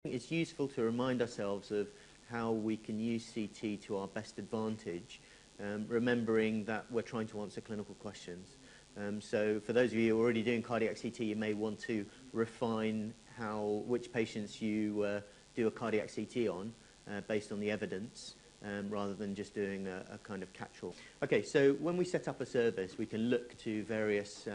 It's useful to remind ourselves of how we can use CT to our best advantage, remembering that we're trying to answer clinical questions. So for those of you who are already doing cardiac CT, you may want to refine which patients you do a cardiac CT on based on the evidence, rather than just doing a kind of catch-all. Okay, so when we set up a service, we can look to various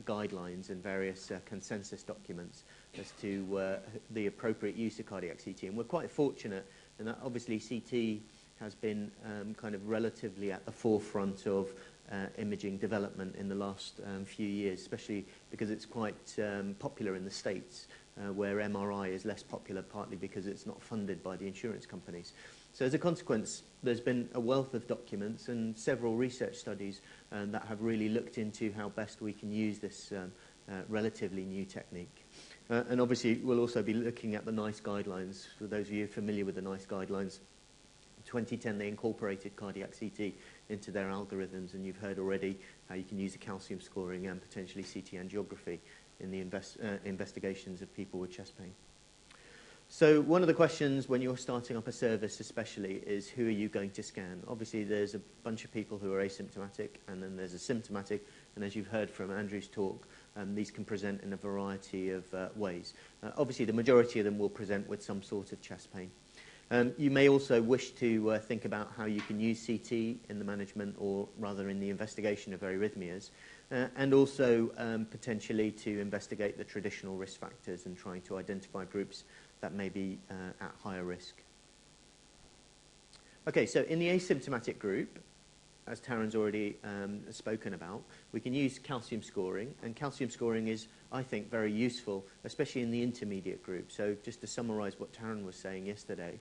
guidelines and various consensus documents as to the appropriate use of cardiac CT. And we're quite fortunate in that obviously CT has been kind of relatively at the forefront of imaging development in the last few years, especially because it's quite popular in the States, where MRI is less popular, partly because it's not funded by the insurance companies. So as a consequence, there's been a wealth of documents and several research studies that have really looked into how best we can use this relatively new technique. And obviously, we'll also be looking at the NICE guidelines. For those of you familiar with the NICE guidelines, in 2010 they incorporated cardiac CT into their algorithms, and you've heard already how you can use the calcium scoring and potentially CT angiography in the investigations of people with chest pain. So one of the questions when you're starting up a service especially is, who are you going to scan? Obviously there's a bunch of people who are asymptomatic, and then there's a symptomatic, and as you've heard from Andrew's talk, these can present in a variety of ways. Obviously the majority of them will present with some sort of chest pain. You may also wish to think about how you can use CT in the management, or rather in the investigation of arrhythmias, and also potentially to investigate the traditional risk factors and trying to identify groups that may be at higher risk. Okay, so in the asymptomatic group, as Taryn's already spoken about, we can use calcium scoring, and calcium scoring is, I think, very useful, especially in the intermediate group. So just to summarise what Taryn was saying yesterday,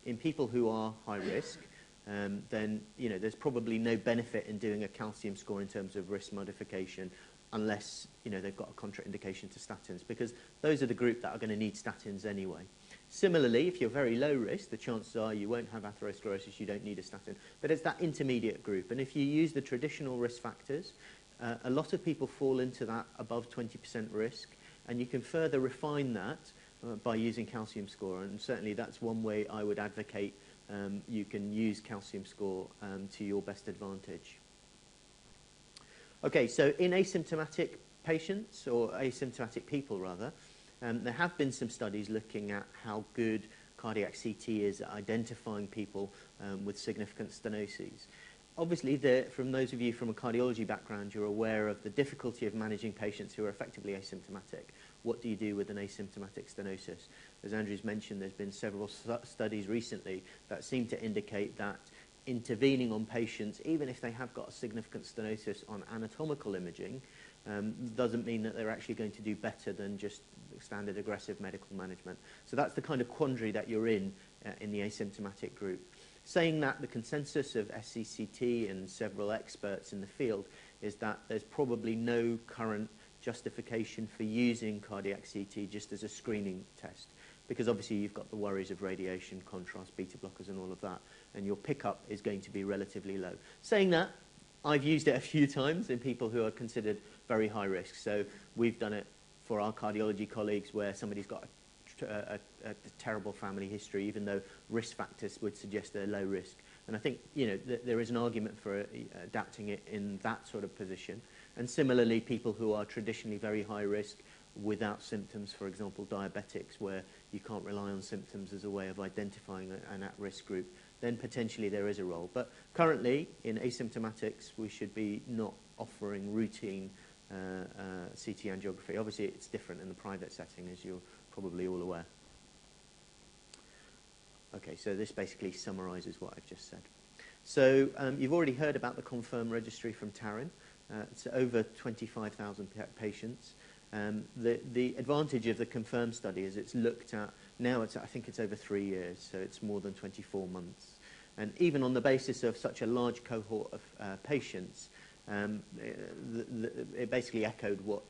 in people who are high risk, then there's probably no benefit in doing a calcium score in terms of risk modification, unless they've got a contraindication to statins, because those are the group that are going to need statins anyway. Similarly, if you're very low risk, the chances are you won't have atherosclerosis, you don't need a statin. But it's that intermediate group. And if you use the traditional risk factors, a lot of people fall into that above 20% risk. And you can further refine that by using calcium score. And certainly that's one way I would advocate you can use calcium score to your best advantage. Okay, so in asymptomatic patients, or asymptomatic people rather, there have been some studies looking at how good cardiac CT is at identifying people with significant stenoses. Obviously, from those of you from a cardiology background, you're aware of the difficulty of managing patients who are effectively asymptomatic. What do you do with an asymptomatic stenosis? As Andrew's mentioned, there's been several studies recently that seem to indicate that intervening on patients, even if they have got a significant stenosis on anatomical imaging, doesn't mean that they're actually going to do better than just standard aggressive medical management. So that's the kind of quandary that you're in the asymptomatic group. Saying that, the consensus of SCCT and several experts in the field is that there's probably no current justification for using cardiac CT just as a screening test, because obviously you've got the worries of radiation, contrast, beta blockers and all of that, and your pickup is going to be relatively low. Saying that, I've used it a few times in people who are considered very high risk. So we've done it for our cardiology colleagues where somebody's got a terrible family history, even though risk factors would suggest they're low risk. And I think there is an argument for adapting it in that sort of position. And similarly, people who are traditionally very high risk without symptoms, for example, diabetics, where you can't rely on symptoms as a way of identifying an at-risk group, then potentially there is a role. But currently, in asymptomatics, we should be not offering routine CT angiography. Obviously, it's different in the private setting, as you're probably all aware. Okay, so this basically summarises what I've just said. So you've already heard about the CONFIRM registry from Taryn. It's over 25,000 patients. The advantage of the CONFIRM study is it's looked at, now I think it's over 3 years, so it's more than 24 months. And even on the basis of such a large cohort of patients, it basically echoed what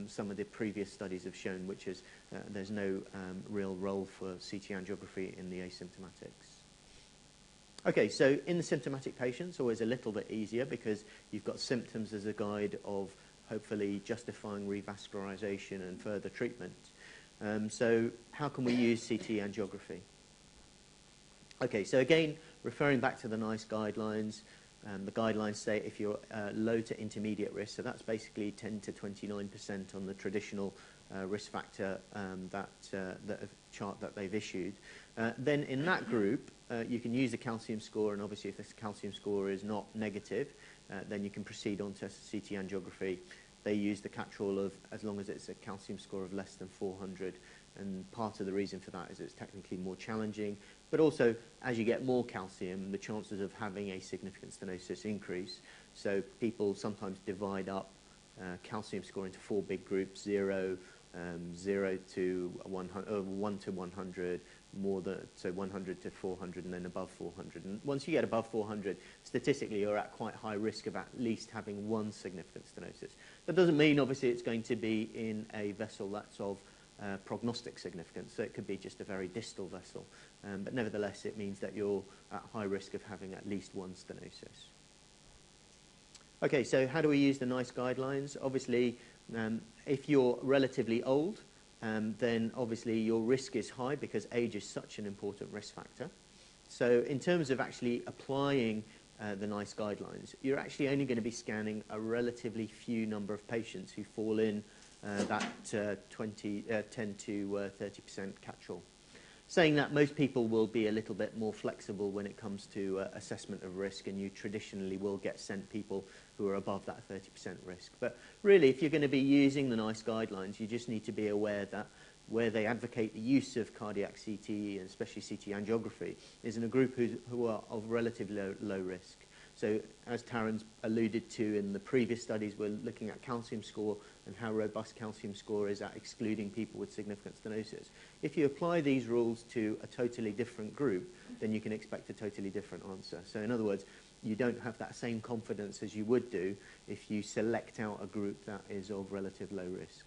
some of the previous studies have shown, which is there's no real role for CT angiography in the asymptomatics. Okay, so in the symptomatic patients, always a little bit easier because you've got symptoms as a guide of hopefully justifying revascularization and further treatment. So how can we use CT angiography? Okay, so again, referring back to the NICE guidelines, the guidelines say if you're low to intermediate risk, so that's basically 10 to 29% on the traditional risk factor chart that they've issued. Then in that group, you can use a calcium score, and obviously if this calcium score is not negative, then you can proceed on to CT angiography. They use the catch-all of as long as it's a calcium score of less than 400, and part of the reason for that is it's technically more challenging, but also as you get more calcium, the chances of having a significant stenosis increase. So people sometimes divide up calcium score into 4 big groups: 0, 0 to 100, 1 to 100, so 100 to 400, and then above 400. And once you get above 400, statistically you're at quite high risk of at least having one significant stenosis. That doesn't mean, obviously, it's going to be in a vessel that's of prognostic significance, so it could be just a very distal vessel. But nevertheless, it means that you're at high risk of having at least one stenosis. Okay, so how do we use the NICE guidelines? Obviously, if you're relatively old, then obviously your risk is high because age is such an important risk factor. So in terms of actually applying the NICE guidelines, you're actually only going to be scanning a relatively few number of patients who fall in that 10 to 30% catch-all. Saying that, most people will be a little bit more flexible when it comes to assessment of risk, and you traditionally will get sent people who are above that 30% risk. But really, if you're going to be using the NICE guidelines, you just need to be aware that where they advocate the use of cardiac CT, and especially CT angiography, is in a group who are of relatively low risk. So as Taryn's alluded to in the previous studies, we're looking at calcium score and how robust calcium score is at excluding people with significant stenosis. If you apply these rules to a totally different group, then you can expect a totally different answer. So in other words, you don't have that same confidence as you would do if you select out a group that is of relative low risk.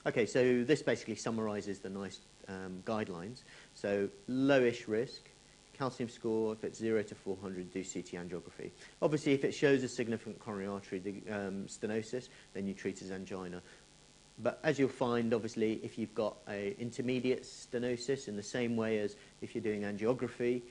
Okay, so this basically summarizes the NICE guidelines. So lowish risk, calcium score, if it's 0 to 400, do CT angiography. Obviously, if it shows a significant coronary artery stenosis, then you treat as angina. But as you'll find, obviously, if you've got an intermediate stenosis, in the same way as if you're doing angiography,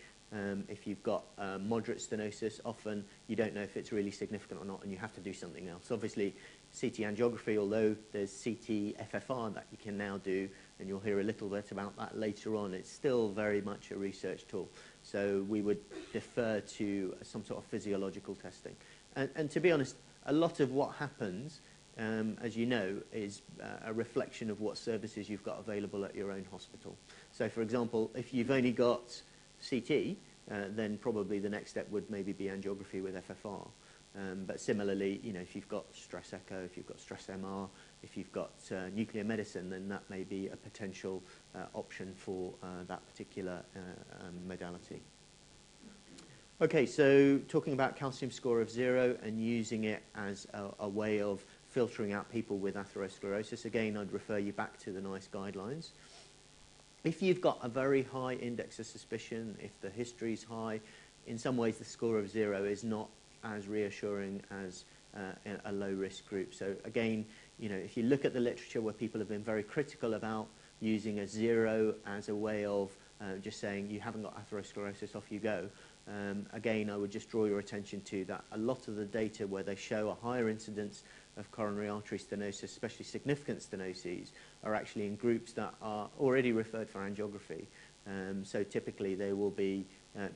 if you've got moderate stenosis, often you don't know if it's really significant or not, and you have to do something else. Obviously, CT angiography, although there's CT FFR that you can now do, and you'll hear a little bit about that later on, it's still very much a research tool. So we would defer to some sort of physiological testing. And to be honest, a lot of what happens, as you know, is a reflection of what services you've got available at your own hospital. So, for example, if you've only got CT, then probably the next step would maybe be angiography with FFR. But similarly, you know, if you've got stress echo, if you've got stress MR, if you've got nuclear medicine, then that may be a potential option for that particular modality. Okay, so talking about calcium score of 0 and using it as a way of filtering out people with atherosclerosis, again, I'd refer you back to the NICE guidelines. If you've got a very high index of suspicion, if the history is high, in some ways the score of 0 is not as reassuring as a low-risk group. So again, you know, if you look at the literature where people have been very critical about using a 0 as a way of just saying you haven't got atherosclerosis, off you go, again, I would just draw your attention to that a lot of the data where they show a higher incidence of coronary artery stenosis, especially significant stenoses, are actually in groups that are already referred for angiography. So typically they will be,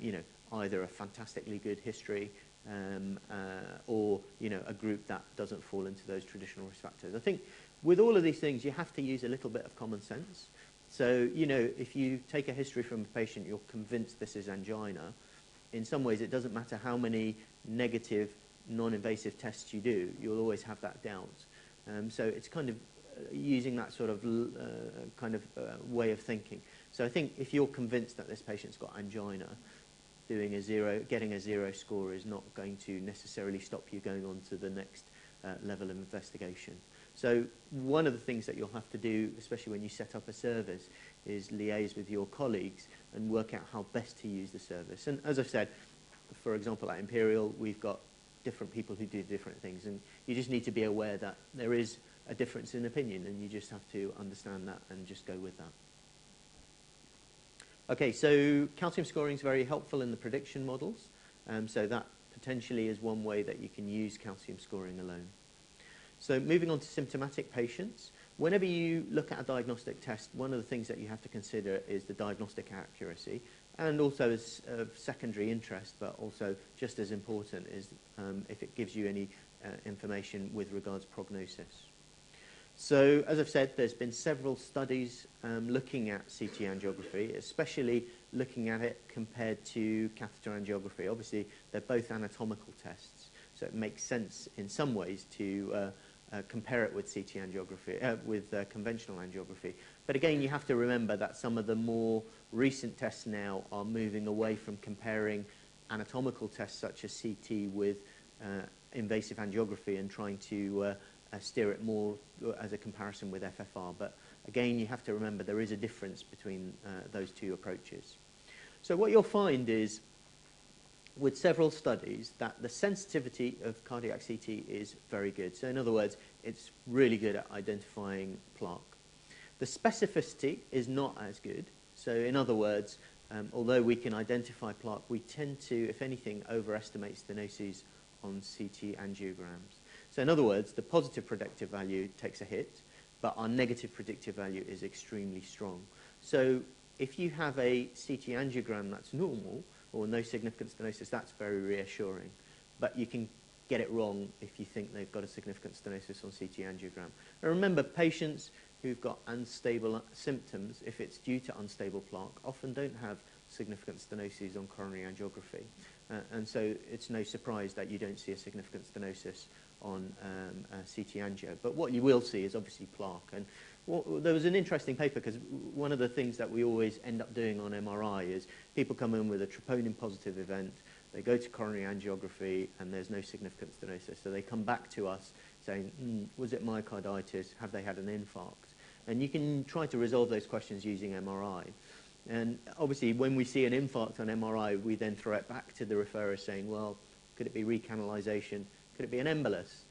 you know, either a fantastically good history or, you know, a group that doesn't fall into those traditional risk factors. I think with all of these things, you have to use a little bit of common sense. So, you know, if you take a history from a patient, you're convinced this is angina, in some ways it doesn't matter how many negative non-invasive tests you do, you'll always have that doubt. So it's kind of using that sort of way of thinking. So I think if you're convinced that this patient's got angina, getting a 0 score is not going to necessarily stop you going on to the next level of investigation. So one of the things that you'll have to do, especially when you set up a service, is liaise with your colleagues and work out how best to use the service. And as I've said, for example, at Imperial, we've got different people who do different things, and you just need to be aware that there is a difference in opinion, and you just have to understand that and just go with that. Okay, so calcium scoring is very helpful in the prediction models, so that potentially is one way that you can use calcium scoring alone. So moving on to symptomatic patients, whenever you look at a diagnostic test, one of the things that you have to consider is the diagnostic accuracy, and also as of secondary interest, but also just as important is if it gives you any information with regards to prognosis. So, as I've said, there's been several studies looking at CT angiography, especially looking at it compared to catheter angiography. Obviously, they're both anatomical tests, so it makes sense in some ways to compare it with CT angiography, with conventional angiography. But again, you have to remember that some of the more recent tests now are moving away from comparing anatomical tests such as CT with invasive angiography and trying to steer it more as a comparison with FFR. But again, you have to remember there is a difference between those two approaches. So what you'll find is, with several studies, that the sensitivity of cardiac CT is very good. So in other words, it's really good at identifying plaque. The specificity is not as good. So in other words, although we can identify plaque, we tend to, if anything, overestimate stenoses on CT angiograms. So in other words, the positive predictive value takes a hit, but our negative predictive value is extremely strong. So if you have a CT angiogram that's normal, or no significant stenosis, that's very reassuring. But you can get it wrong if you think they've got a significant stenosis on CT angiogram. And remember, patients who've got unstable symptoms, if it's due to unstable plaque, often don't have significant stenoses on coronary angiography. And so it's no surprise that you don't see a significant stenosis on CT angio. But what you will see is obviously plaque. And there was an interesting paper, because one of the things that we always end up doing on MRI is people come in with a troponin positive event, they go to coronary angiography, and there's no significant stenosis. So they come back to us saying, was it myocarditis? Have they had an infarct? And you can try to resolve those questions using MRI. And obviously, when we see an infarct on MRI, we then throw it back to the referrer saying, well, could it be recanalization? Could it be an embolus?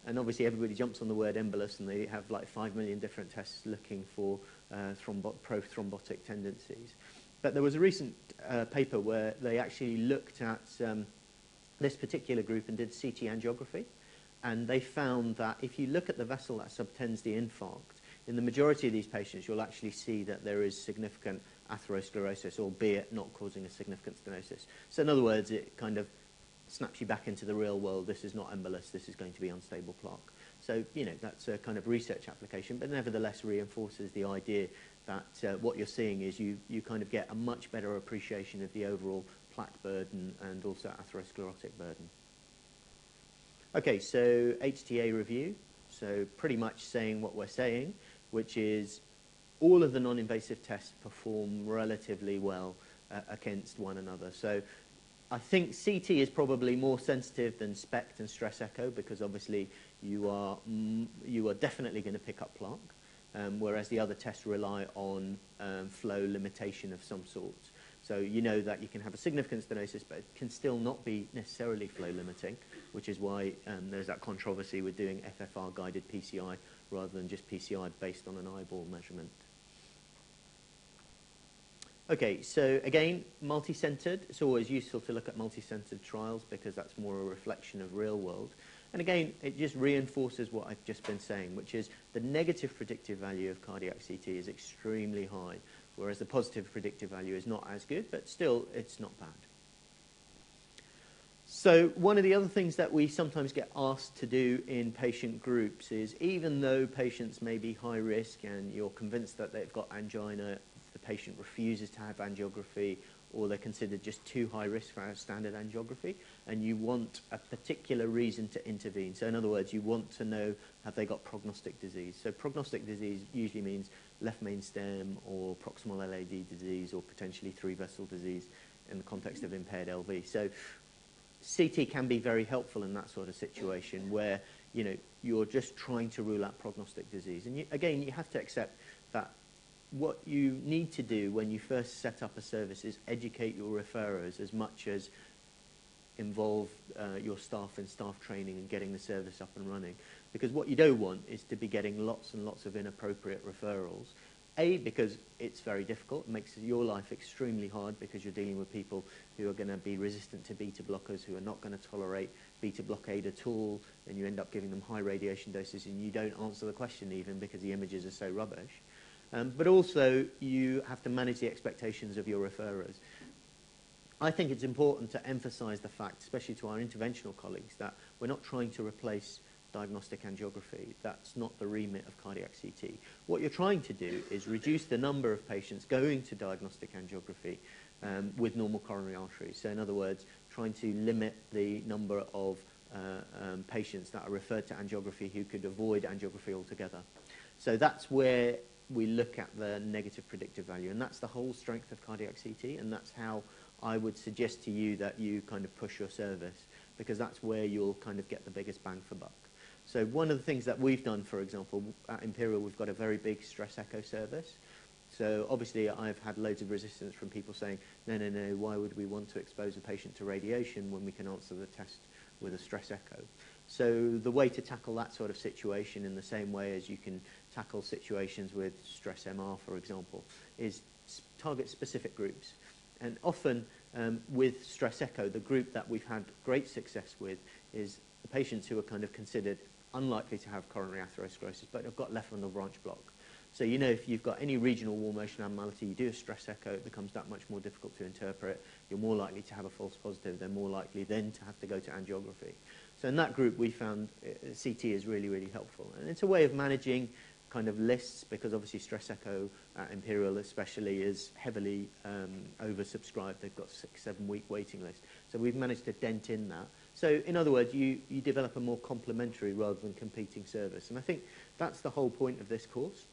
And obviously, everybody jumps on the word embolus, and they have like 5 million different tests looking for prothrombotic tendencies. But there was a recent paper where they actually looked at this particular group and did CT angiography. And they found that if you look at the vessel that subtends the infarct, in the majority of these patients, you'll actually see that there is significant atherosclerosis, albeit not causing a significant stenosis. So in other words, it kind of snaps you back into the real world. This is not embolus, this is going to be unstable plaque. So, you know, that's a kind of research application, but nevertheless reinforces the idea that what you're seeing is you kind of get a much better appreciation of the overall plaque burden and also atherosclerotic burden. Okay, so HTA review. So pretty much saying what we're saying, which is all of the non-invasive tests perform relatively well against one another. So I think CT is probably more sensitive than SPECT and stress echo, because obviously you are definitely going to pick up plaque, whereas the other tests rely on flow limitation of some sort. So you know that you can have a significant stenosis, but it can still not be necessarily flow limiting, which is why there's that controversy with doing FFR-guided PCI rather than just PCI based on an eyeball measurement. Okay, so again, multi-centered. It's always useful to look at multi-centered trials because that's more a reflection of real world. And again, it just reinforces what I've just been saying, which is the negative predictive value of cardiac CT is extremely high, whereas the positive predictive value is not as good, but still, it's not bad. So one of the other things that we sometimes get asked to do in patient groups is, even though patients may be high risk and you're convinced that they've got angina, the patient refuses to have angiography, or they're considered just too high risk for our standard angiography, and you want a particular reason to intervene. So in other words, you want to know, have they got prognostic disease? So prognostic disease usually means left main stem or proximal LAD disease, or potentially 3-vessel disease in the context of impaired LV. So CT can be very helpful in that sort of situation where, you know, you're just trying to rule out prognostic disease. And again, you have to accept that what you need to do when you first set up a service is educate your referrers as much as involve your staff in staff training and getting the service up and running. Because what you don't want is to be getting lots and lots of inappropriate referrals. A, because it's very difficult. It makes your life extremely hard because you're dealing with people who are going to be resistant to beta blockers, who are not going to tolerate beta blockade at all, and you end up giving them high radiation doses and you don't answer the question even because the images are so rubbish. But also, you have to manage the expectations of your referrers. I think it's important to emphasize the fact, especially to our interventional colleagues, that we're not trying to replace diagnostic angiography. That's not the remit of cardiac CT. What you're trying to do is reduce the number of patients going to diagnostic angiography with normal coronary arteries. So in other words, trying to limit the number of patients that are referred to angiography who could avoid angiography altogether. So that's where we look at the negative predictive value, and that's the whole strength of cardiac CT, and that's how I would suggest to you that you kind of push your service, because that's where you'll kind of get the biggest bang for buck. So one of the things that we've done, for example, at Imperial, we've got a very big stress echo service. So obviously I've had loads of resistance from people saying, no, no, no, why would we want to expose a patient to radiation when we can answer the test with a stress echo? So the way to tackle that sort of situation in the same way as you can tackle situations with stress MR, for example, is target specific groups. And often with stress echo, the group that we've had great success with is the patients who are kind of considered unlikely to have coronary atherosclerosis, but have got left bundle branch block. So you know, if you've got any regional wall motion abnormality, you do a stress echo, it becomes that much more difficult to interpret. You're more likely to have a false positive. They're more likely then to have to go to angiography. So in that group, we found CT is really, really helpful. And it's a way of managing kind of lists, because obviously stress echo at Imperial especially is heavily oversubscribed. They've got 6-7 week waiting list. So we've managed to dent in that. So in other words, you develop a more complementary rather than competing service. And I think that's the whole point of this course,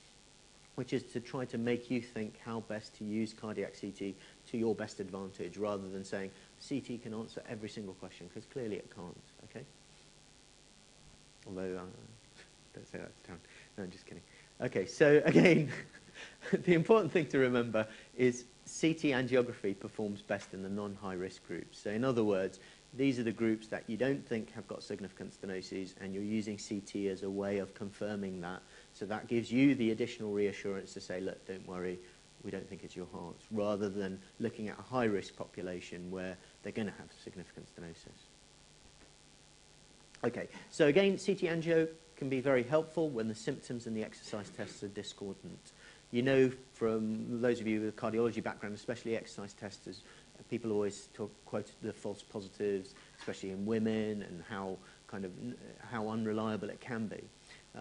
which is to try to make you think how best to use cardiac CT to your best advantage, rather than saying CT can answer every single question, because clearly it can't, okay? Although, don't say that to town. No, I'm just kidding. Okay, so again, the important thing to remember is CT angiography performs best in the non-high risk groups. So in other words, these are the groups that you don't think have got significant stenoses, and you're using CT as a way of confirming that. So that gives you the additional reassurance to say, look, don't worry, we don't think it's your heart, rather than looking at a high-risk population where they're going to have significant stenosis. Okay, so again, CT angio can be very helpful when the symptoms and the exercise tests are discordant. You know, from those of you with a cardiology background, especially exercise testers, people always quote the false positives, especially in women, and how unreliable it can be.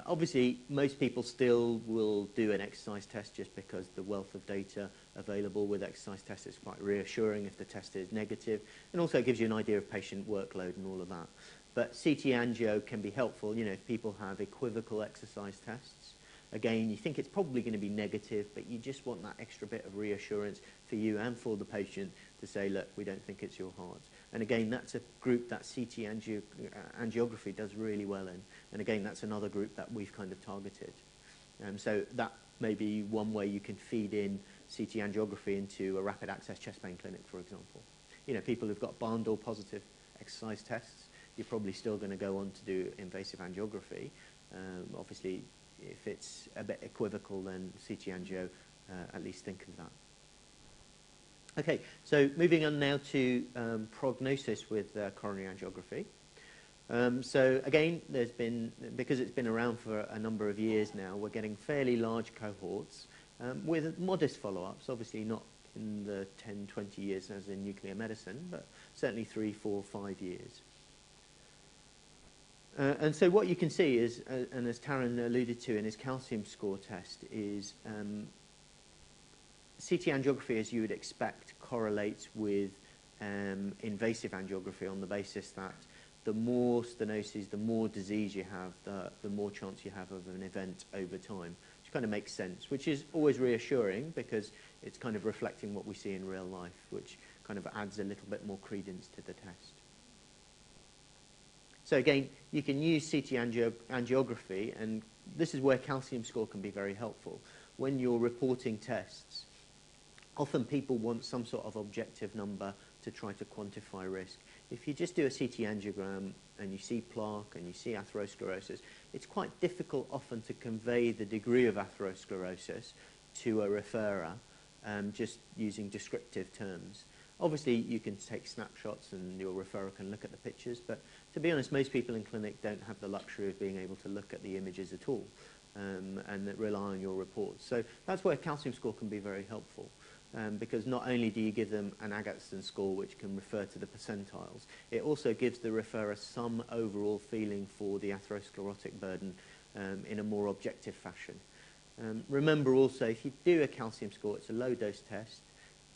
Obviously, most people still will do an exercise test just because the wealth of data available with exercise tests is quite reassuring if the test is negative, and also gives you an idea of patient workload and all of that. But CT angio can be helpful, you know, if people have equivocal exercise tests. Again, you think it's probably going to be negative, but you just want that extra bit of reassurance for you and for the patient to say, look, we don't think it's your heart. And again, that's a group that CT angiography does really well in. And again, that's another group that we've kind of targeted. So that may be one way you can feed in CT angiography into a rapid access chest pain clinic, for example. You know, people who've got barn door positive exercise tests, you're probably still going to go on to do invasive angiography. Obviously, if it's a bit equivocal, then CT angio, at least think of that. Okay, so moving on now to prognosis with coronary angiography. So again, there's been, because it's been around for a number of years now, we're getting fairly large cohorts with modest follow-ups, obviously not in the 10, 20 years as in nuclear medicine, but certainly 3, 4, 5 years. And so what you can see is, and as Taryn alluded to in his calcium score test, is CT angiography, as you would expect, correlates with invasive angiography on the basis that the more stenosis, the more disease you have, the more chance you have of an event over time, which kind of makes sense, which is always reassuring because it's kind of reflecting what we see in real life, which kind of adds a little bit more credence to the test. So again, you can use CT angiography, and this is where calcium score can be very helpful. When you're reporting tests, often people want some sort of objective number to try to quantify risk. if you just do a CT angiogram and you see plaque and you see atherosclerosis, it's quite difficult often to convey the degree of atherosclerosis to a referrer just using descriptive terms. Obviously, you can take snapshots and your referrer can look at the pictures, but to be honest, most people in clinic don't have the luxury of being able to look at the images at all and that rely on your reports. So that's where calcium score can be very helpful. Because not only do you give them an Agatston score which can refer to the percentiles, it also gives the referrer some overall feeling for the atherosclerotic burden in a more objective fashion. Remember also, if you do a calcium score, it's a low-dose test,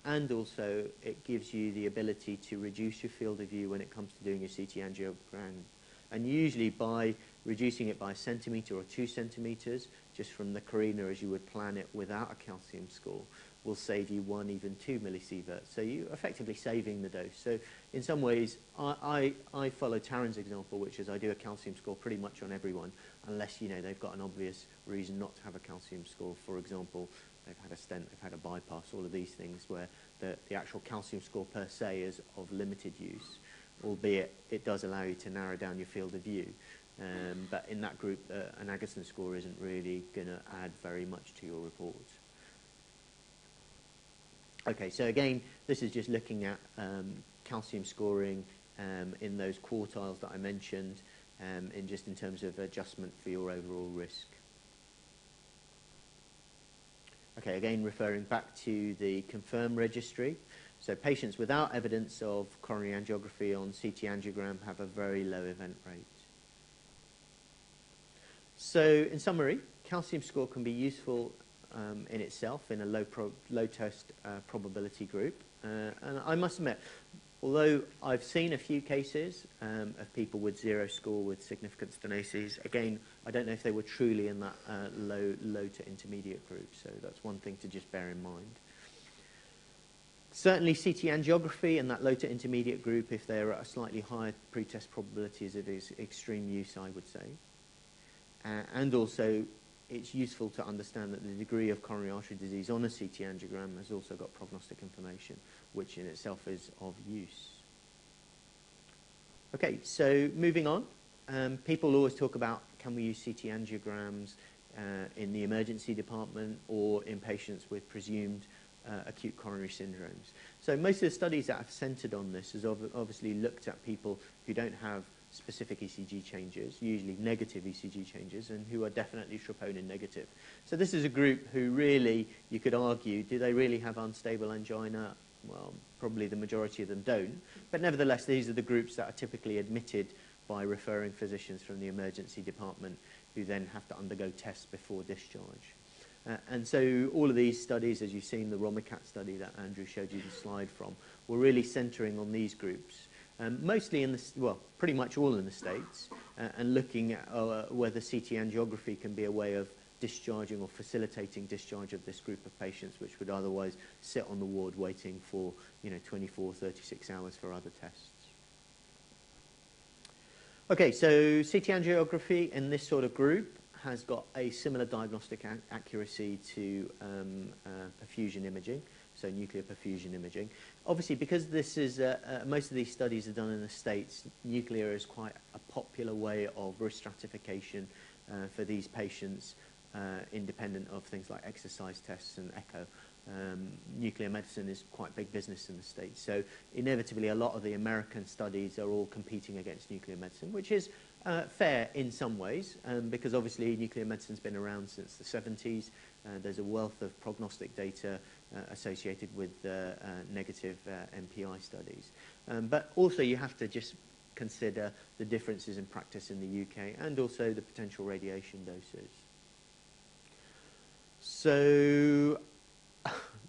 and also it gives you the ability to reduce your field of view when it comes to doing your CT angiogram. And usually by reducing it by 1 centimetre or 2 centimetres, just from the carina as you would plan it without a calcium score, will save you 1, even 2 millisieverts. So you're effectively saving the dose. So in some ways, I follow Taryn's example, which is I do a calcium score pretty much on everyone, unless they've got an obvious reason not to have a calcium score. For example, they've had a stent, they've had a bypass, all of these things where the actual calcium score per se is of limited use, albeit it does allow you to narrow down your field of view. But in that group, an Agatston score isn't really going to add very much to your report. Okay, so again, this is just looking at calcium scoring in those quartiles that I mentioned, in terms of adjustment for your overall risk. Okay, again, referring back to the CONFIRM registry. So patients without evidence of coronary angiography on CT angiogram have a very low event rate. So in summary, calcium score can be useful in itself in a low test probability group. And I must admit, although I've seen a few cases of people with 0 score with significant stenosis, again, I don't know if they were truly in that low to intermediate group. So that's one thing to just bear in mind. Certainly CT angiography in that low to intermediate group, if they're at a slightly higher pretest probability, is of extreme use, I would say. And also, it's useful to understand that the degree of coronary artery disease on a CT angiogram has also got prognostic information, which in itself is of use. Okay, so moving on. People always talk about, can we use CT angiograms in the emergency department or in patients with presumed acute coronary syndromes? So most of the studies that have centred on this has obviously looked at people who don't have specific ECG changes, usually negative ECG changes, and who are definitely troponin negative. So this is a group who really, you could argue, do they really have unstable angina? Well, probably the majority of them don't. But nevertheless, these are the groups that are typically admitted by referring physicians from the emergency department who then have to undergo tests before discharge. And so all of these studies, as you've seen, the Romicat study that Andrew showed you the slide from, were really centering on these groups. Mostly in the, well, pretty much all in the States, and looking at whether CT angiography can be a way of discharging or facilitating discharge of this group of patients, which would otherwise sit on the ward waiting for 24, 36 hours for other tests. Okay, so CT angiography in this sort of group has got a similar diagnostic accuracy to perfusion imaging, so nuclear perfusion imaging. Obviously, because this is most of these studies are done in the States, nuclear is quite a popular way of risk stratification for these patients, independent of things like exercise tests and echo. Nuclear medicine is quite big business in the States, so inevitably a lot of the American studies are all competing against nuclear medicine, which is fair in some ways, because obviously nuclear medicine's been around since the 70s. There's a wealth of prognostic data associated with negative MPI studies. But also you have to just consider the differences in practice in the UK and also the potential radiation doses. So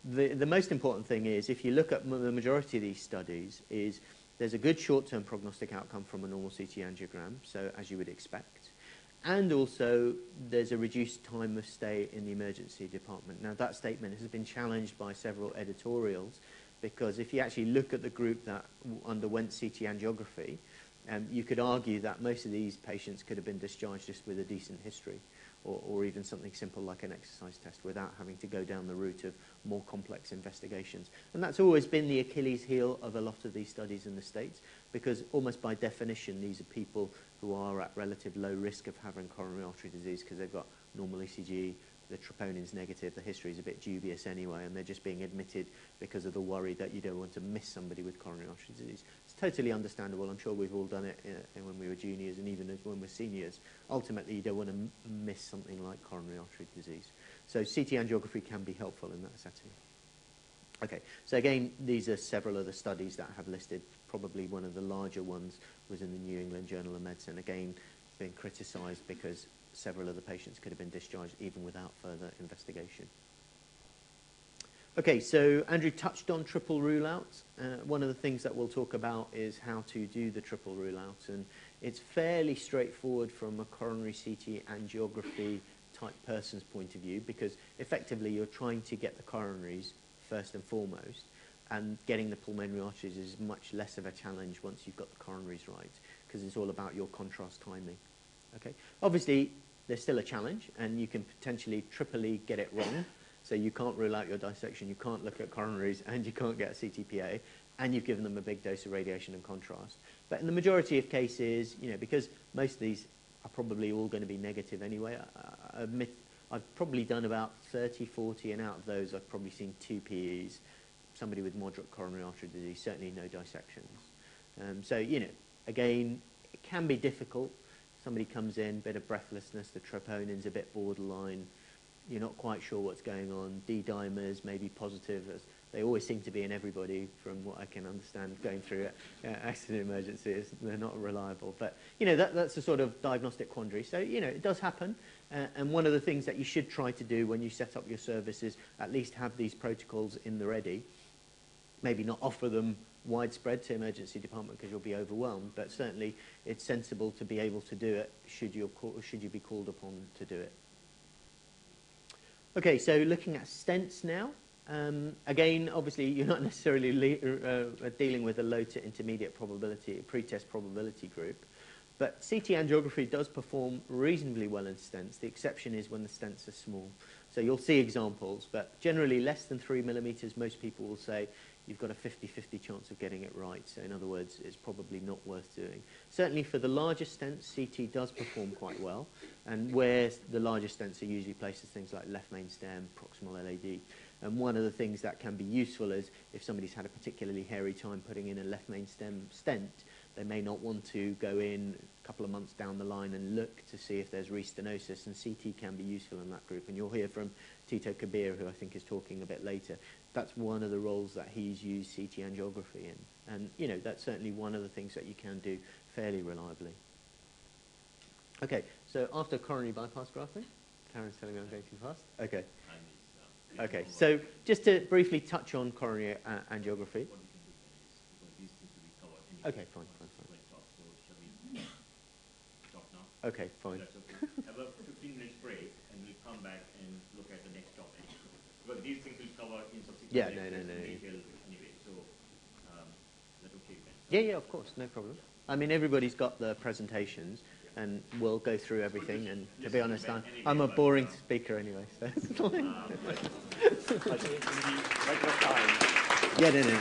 the most important thing is, if you look at the majority of these studies, is there's a good short-term prognostic outcome from a normal CT angiogram, so as you would expect. And also, there's a reduced time of stay in the emergency department. Now, that statement has been challenged by several editorials, because if you actually look at the group that underwent CT angiography, you could argue that most of these patients could have been discharged just with a decent history, or even something simple like an exercise test without having to go down the route of more complex investigations. And that's always been the Achilles heel of a lot of these studies in the States, because almost by definition these are people who are at relative low risk of having coronary artery disease because they've got normal ECG, the troponin's negative, the history is a bit dubious anyway, and they're just being admitted because of the worry that you don't want to miss somebody with coronary artery disease. It's totally understandable. I'm sure we've all done it when we were juniors and even when we're seniors. Ultimately, you don't want to miss something like coronary artery disease. So CT angiography can be helpful in that setting. Okay, so again, these are several other studies that I have listed. Probably one of the larger ones was in the New England Journal of Medicine. Again, being criticised because several of the patients could have been discharged even without further investigation. Okay, so Andrew touched on triple rule-outs. One of the things that we'll talk about is how to do the triple rule-out, and it's fairly straightforward from a coronary CT angiography type person's point of view, because effectively you're trying to get the coronaries first and foremost, and getting the pulmonary arteries is much less of a challenge once you've got the coronaries right, because it's all about your contrast timing. Okay. Obviously, there's still a challenge, and you can potentially triply get it wrong. So you can't rule out your dissection, you can't look at coronaries, and you can't get a CTPA, and you've given them a big dose of radiation and contrast. But in the majority of cases, you know, because most of these are probably all going to be negative anyway, I admit I've probably done about 30, 40, and out of those I've probably seen 2 PEs, somebody with moderate coronary artery disease, certainly no dissections. So, you know, again, it can be difficult. Somebody comes in, bit of breathlessness, the troponin's a bit borderline, you're not quite sure what's going on, D-dimers may be positive, as they always seem to be in everybody from what I can understand going through accident emergencies. They're not reliable. But, you know, that's a sort of diagnostic quandary. So, you know, it does happen. And one of the things that you should try to do when you set up your service is at least have these protocols in the ready. Maybe not offer them widespread to emergency department because you'll be overwhelmed, but certainly it's sensible to be able to do it should you be called upon to do it. Okay, so looking at stents now. Again, obviously you're not necessarily dealing with a low to intermediate probability, pretest probability group, but CT angiography does perform reasonably well in stents. The exception is when the stents are small. So you'll see examples, but generally less than 3 millimeters, most people will say you've got a 50-50 chance of getting it right. So in other words, it's probably not worth doing. Certainly for the larger stents, CT does perform quite well. And where the larger stents are usually placed as things like left main stem, proximal LAD. And one of the things that can be useful is if somebody's had a particularly hairy time putting in a left main stem stent, they may not want to go in a couple of months down the line and look to see if there's restenosis, and CT can be useful in that group. And you'll hear from Tito Kabir, who I think is talking a bit later. That's one of the roles that he's used CT angiography in. And, you know, that's certainly one of the things that you can do fairly reliably. Okay, so after coronary bypass grafting, Karen's telling me I'm going too fast. Okay. Okay, so just to briefly touch on coronary angiography. Okay, fine. Okay, fine. Have a 15-minute break, and we'll come back and look at the next topic. Because these things will cover in subsequent detail anyway. So, is that okay then? Yeah, of course, no problem. I mean, everybody's got the presentations, and we'll go through everything. And to be honest, I'm a boring speaker anyway, so it's fine. I think we need right time. Yeah, no.